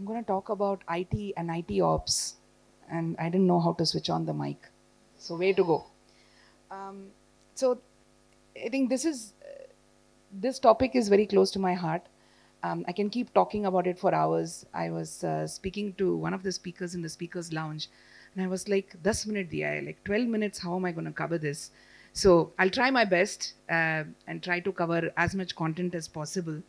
I'm going to talk about IT and IT ops, and I didn't know how to switch on the mic. So, way to go. Um, so, I think this topic is very close to my heart. I can keep talking about it for hours. I was speaking to one of the speakers in the speakers lounge, and I was like, 10 minute diya, like 12 minutes, how am I going to cover this? So I'll try my best and try to cover as much content as possible.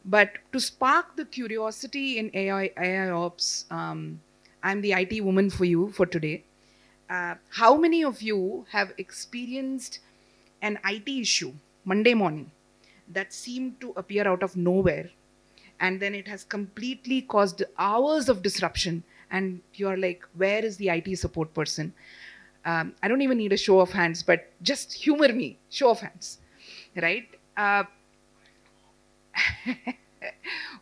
But to spark the curiosity in AI ops, I'm the IT woman for you for today. How many of you have experienced an IT issue Monday morning that seemed to appear out of nowhere, and then it has completely caused hours of disruption, and you're like, where is the IT support person? I don't even need a show of hands, but just humor me, show of hands, right?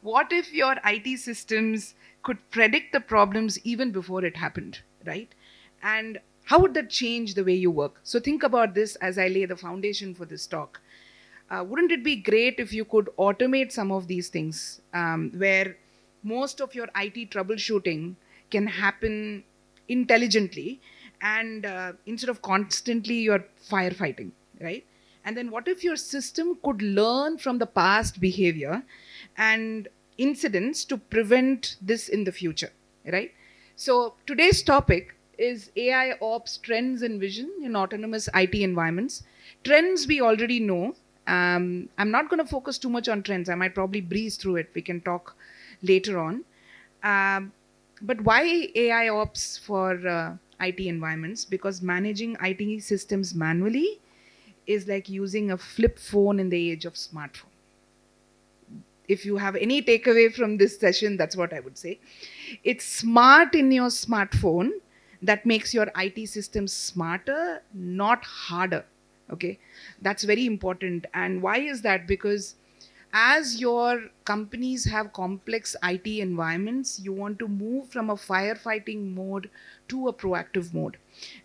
What if your IT systems could predict the problems even before it happened, right? And how would that change the way you work? So think about this as I lay the foundation for this talk. Wouldn't it be great if you could automate some of these things, where most of your IT troubleshooting can happen intelligently, and instead of constantly you're firefighting, right? And then what if your system could learn from the past behavior and incidents to prevent this in the future, right? So today's topic is AI ops trends and vision in autonomous IT environments. Trends we already know. I'm not going to focus too much on trends. I might probably breeze through it. We can talk later on. Um, but why AI ops for IT environments? Because managing IT systems manually is like using a flip phone in the age of smartphone. If you have any takeaway from this session, that's what I would say. It's smart in your smartphone that makes your IT systems smarter, not harder. Okay, that's very important. And why is that? Because as your companies have complex IT environments, you want to move from a firefighting mode to a proactive mode.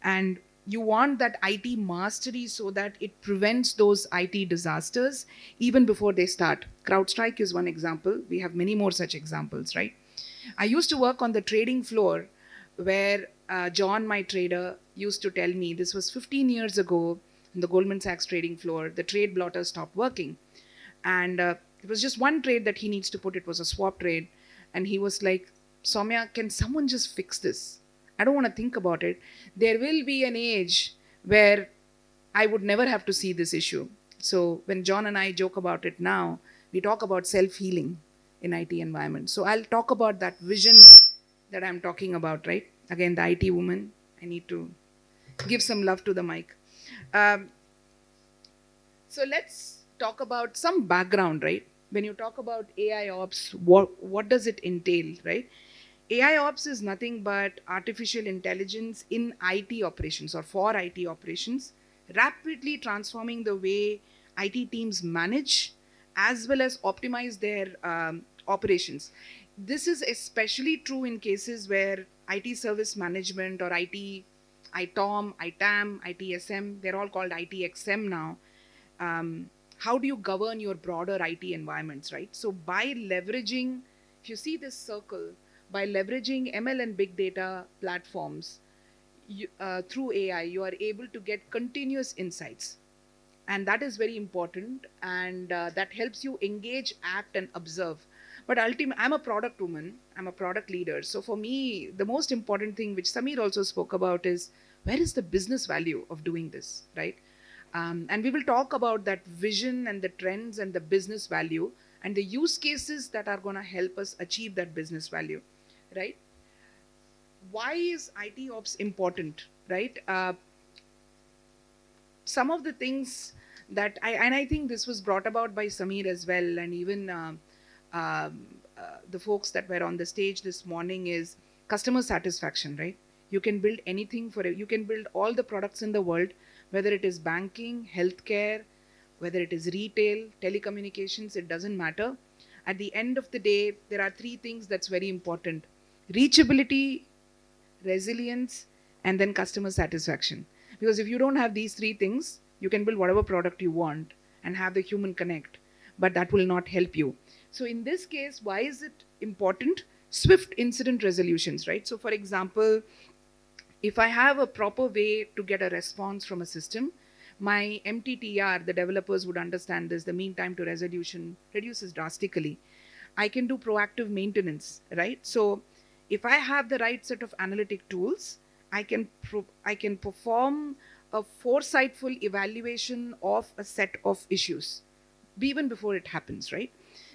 And you want that IT mastery so that it prevents those IT disasters even before they start. CrowdStrike is one example. We have many more such examples, right? I used to work on the trading floor where John, my trader, used to tell me this was 15 years ago in the Goldman Sachs trading floor, the trade blotter stopped working. And it was just one trade that he needs to put. It was a swap trade. And he was like, Soumya, can someone just fix this? I don't want to think about it. There will be an age where I would never have to see this issue. So when John and I joke about it now, we talk about self-healing in IT environments. So I'll talk about that vision that I'm talking about, right? Again, the IT woman, I need to give some love to the mic. Um, so let's talk about some background, right? When you talk about AI ops, what does it entail, right? AI ops is nothing but artificial intelligence in IT operations or for IT operations, rapidly transforming the way IT teams manage as well as optimize their operations. This is especially true in cases where IT service management or IT, ITOM, ITAM, ITSM, they're all called ITXM now. How do you govern your broader IT environments, right? So by leveraging, if you see this circle, by leveraging ML and big data platforms through AI, you are able to get continuous insights. And that is very important. And that helps you engage, act, and observe. But ultimately, I'm a product woman, I'm a product leader. So for me, the most important thing, which Samir also spoke about, is where is the business value of doing this, right? And we will talk about that vision and the trends and the business value and the use cases that are going to help us achieve that business value, right? Why is IT ops important, right? Some of the things that I think this was brought about by Samir as well, and even the folks that were on the stage this morning, is customer satisfaction, right? You can build anything for it. You can build all the products in the world, whether it is banking, healthcare, whether it is retail, telecommunications, it doesn't matter. At the end of the day, there are three things that's very important: reachability, resilience, and then customer satisfaction. Because if you don't have these three things, you can build whatever product you want and have the human connect, but that will not help you. So in this case, why is it important? swift incident resolutions, right? So, for example, if I have a proper way to get a response from a system, my MTTR, the developers would understand this, the mean time to resolution reduces drastically. I can do proactive maintenance, right? So if I have the right set of analytic tools, I can perform a foresightful evaluation of a set of issues even before it happens, right?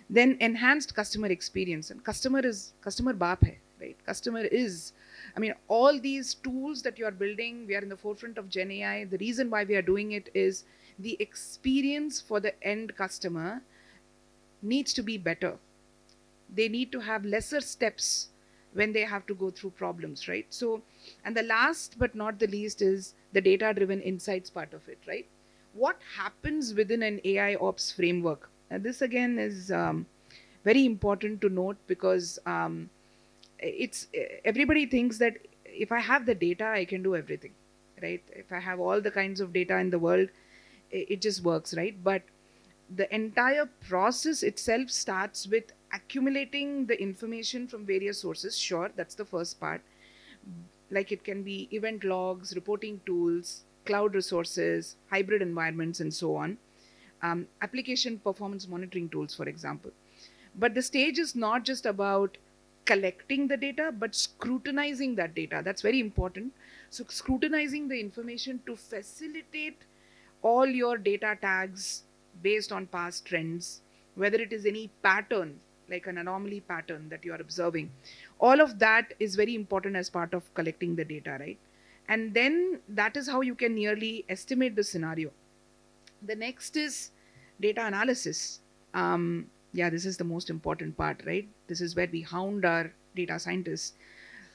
Then enhanced customer experience, and customer baap hai, right? Customer is, I mean, all these tools that you are building, we are in the forefront of Gen AI. The reason why we are doing it is the experience for the end customer needs to be better. They need to have lesser steps when they have to go through problems, right? So, and the last but not the least is the data driven insights part of it, right? What happens within an AI ops framework? And this again is very important to note, because it's everybody thinks that if I have the data, I can do everything, right? If I have all the kinds of data in the world, it just works, right? But the entire process itself starts with accumulating the information from various sources. Sure, that's the first part. Like, it can be event logs, reporting tools, cloud resources, hybrid environments, and so on. Application performance monitoring tools, for example. But the stage is not just about collecting the data, but scrutinizing that data. That's very important. So, scrutinizing the information to facilitate all your data tags based on past trends, whether it is any pattern, like an anomaly pattern that you are observing. All of that is very important as part of collecting the data, right? And then that is how you can nearly estimate the scenario. The next is data analysis. Yeah, this is the most important part, right? This is where we hound our data scientists.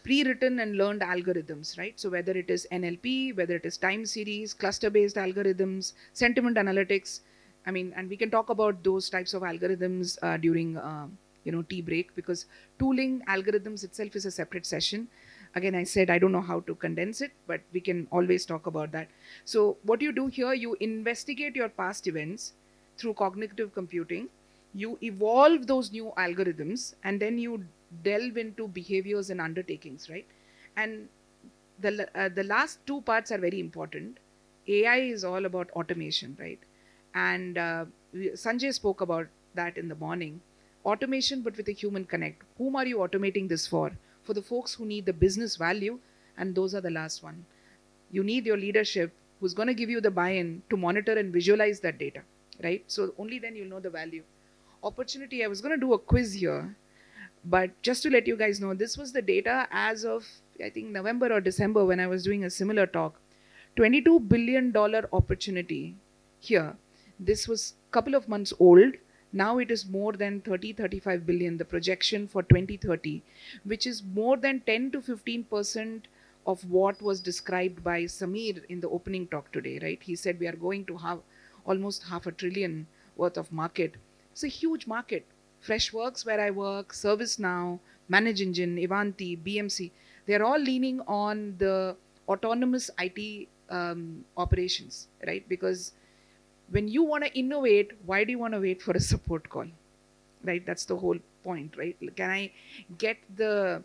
Pre-written and learned algorithms, right? So whether it is NLP, whether it is time series, cluster-based algorithms, sentiment analytics, I mean, and we can talk about those types of algorithms during tea break, because tooling algorithms itself is a separate session. Again, I said I don't know how to condense it, but we can always talk about that. So what you do here, you investigate your past events through cognitive computing, you evolve those new algorithms, and then you delve into behaviors and undertakings, right? And the last two parts are very important. AI is all about automation, right? And Sanjay spoke about that in the morning. Automation, but with a human connect. Whom are you automating this for? For the folks who need the business value, and those are the last one. You need your leadership who's going to give you the buy-in to monitor and visualize that data, right? So only then you'll know the value. Opportunity, I was going to do a quiz here, but just to let you guys know, this was the data as of, I think, November or December, when I was doing a similar talk. $22 billion opportunity here. This was a couple of months old. Now it is more than 35 billion, the projection for 2030, which is more than 10 to 15% of what was described by Samir in the opening talk today, right? He said we are going to have almost $500 billion worth of market. It's a huge market. Freshworks, where I work, ServiceNow, ManageEngine, Ivanti, BMC, they're all leaning on the autonomous IT operations, right? Because when you want to innovate, why do you want to wait for a support call, right? That's the whole point, right? Get the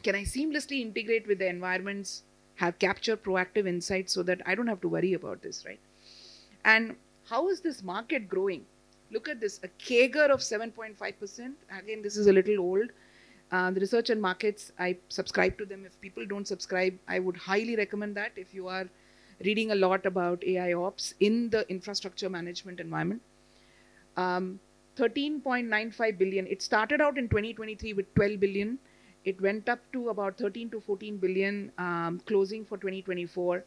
can I seamlessly integrate with the environments, have capture proactive insights so that I don't have to worry about this, right? And how is this market growing? Look at this, a CAGR of 7.5%. Again, this is a little old. The research and markets, I subscribe to them. If people don't subscribe, I would highly recommend that if you are reading a lot about AI ops in the infrastructure management environment. 13.95 billion. It started out in 2023 with 12 billion. It went up to about 13 to 14 billion closing for 2024.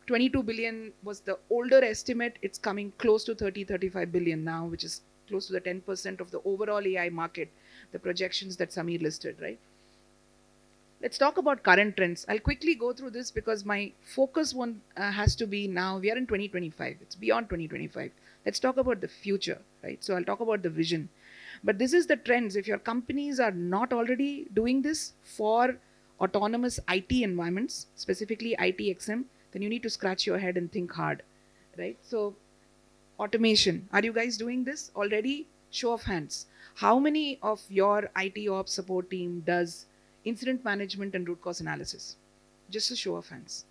22 billion was the older estimate. It's coming close to 35 billion now, which is close to the 10% of the overall AI market, the projections that Samir listed, right? Let's talk about current trends. I'll quickly go through this because my focus one has to be now. We are in 2025. It's beyond 2025. Let's talk about the future, right? So I'll talk about the vision. But this is the trends. If your companies are not already doing this for autonomous IT environments, specifically ITXM, then you need to scratch your head and think hard, right? So automation. Are you guys doing this already? Show of hands. How many of your IT ops support team does incident management and root cause analysis? Just a show of hands,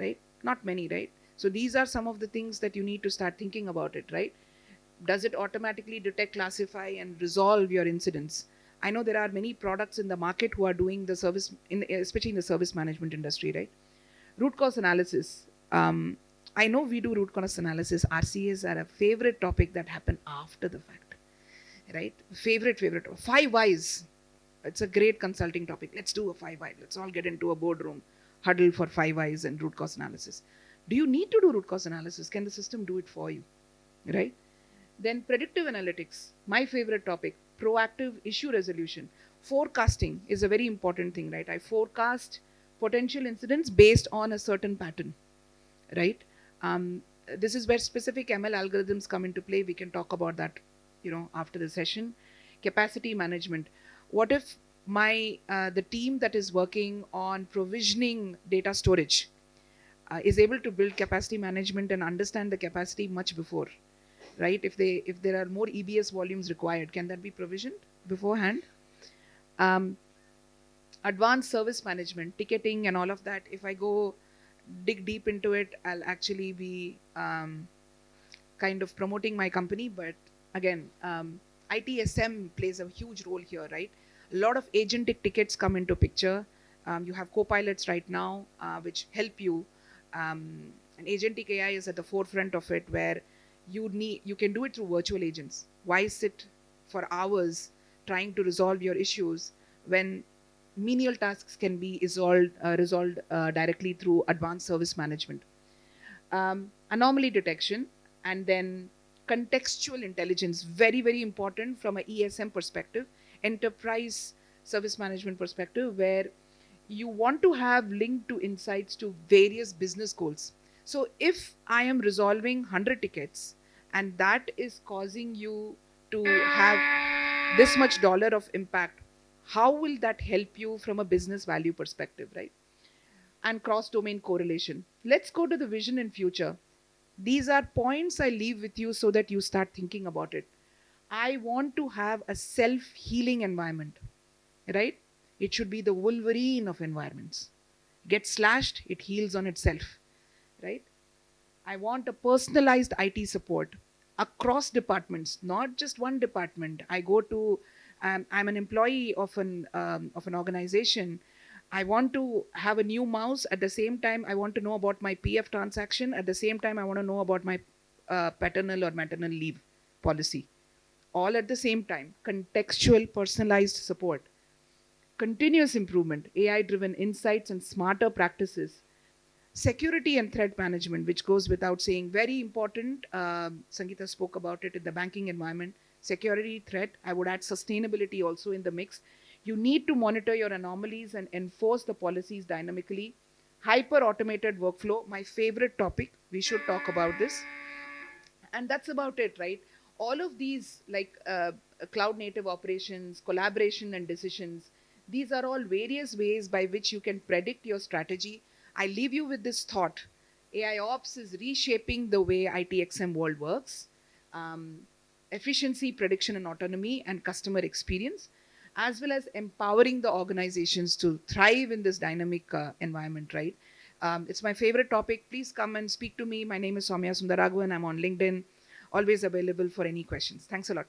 right? Not many, right? So these are some of the things that you need to start thinking about it, right? Does it automatically detect, classify, and resolve your incidents? I know there are many products in the market who are doing the service, especially in the service management industry, right? Root cause analysis. I know we do root cause analysis. RCAs are a favorite topic that happen after the fact, right? Favorite. Five whys. It's a great consulting topic. Let's do a five whys. Let's all get into a boardroom, huddle for five whys and root cause analysis. Do you need to do root cause analysis? Can the system do it for you, right? Then predictive analytics, my favorite topic, proactive issue resolution. Forecasting is a very important thing, right? I forecast potential incidents based on a certain pattern, right? This is where specific ML algorithms come into play. We can talk about that, after the session. Capacity management. What if my the team that is working on provisioning data storage is able to build capacity management and understand the capacity much before, right? If there are more EBS volumes required, can that be provisioned beforehand? Um, Advanced service management, ticketing, and all of that. If I go dig deep into it, I'll actually be kind of promoting my company. But again, ITSM plays a huge role here, right? A lot of agentic tickets come into picture. You have co-pilots right now, which help you. And agentic AI is at the forefront of it, where you can do it through virtual agents. Why sit for hours trying to resolve your issues when menial tasks can be resolved directly through advanced service management? Anomaly detection, and then contextual intelligence, very very important from a ESM perspective, enterprise service management perspective, where you want to have linked to insights to various business goals. So if I am resolving 100 tickets and that is causing you to have this much dollar of impact, how will that help you from a business value perspective, right? And cross domain correlation. Let's go to the vision and future. These are points I leave with you so that you start thinking about it. I want to have a self healing environment, right? It should be the Wolverine of environments. Gets slashed, it heals on itself, right? I want a personalized IT support across departments, not just one department. I'm an employee of an organization. I want to have a new mouse. At the same time, I want to know about my PF transaction. At the same time, I want to know about my paternal or maternal leave policy. All at the same time. Contextual, personalized support, continuous improvement, AI driven insights, and smarter practices. Security and threat management, which goes without saying, very important. Sangeeta spoke about it in the banking environment. Security, threat. I would add sustainability also in the mix. You need to monitor your anomalies and enforce the policies dynamically. Hyper automated workflow, my favorite topic. We should talk about this. And that's about it, right? All of these, like cloud native operations, collaboration, and decisions, these are all various ways by which you can predict your strategy. I leave you with this thought: AI ops is reshaping the way ITXM world works. um, Efficiency, prediction, and autonomy, and customer experience, as well as empowering the organizations to thrive in this dynamic environment, right? It's my favorite topic. Please come and speak to me. My name is Soumya Sundaraghavan. I'm on LinkedIn. Always available for any questions. Thanks a lot.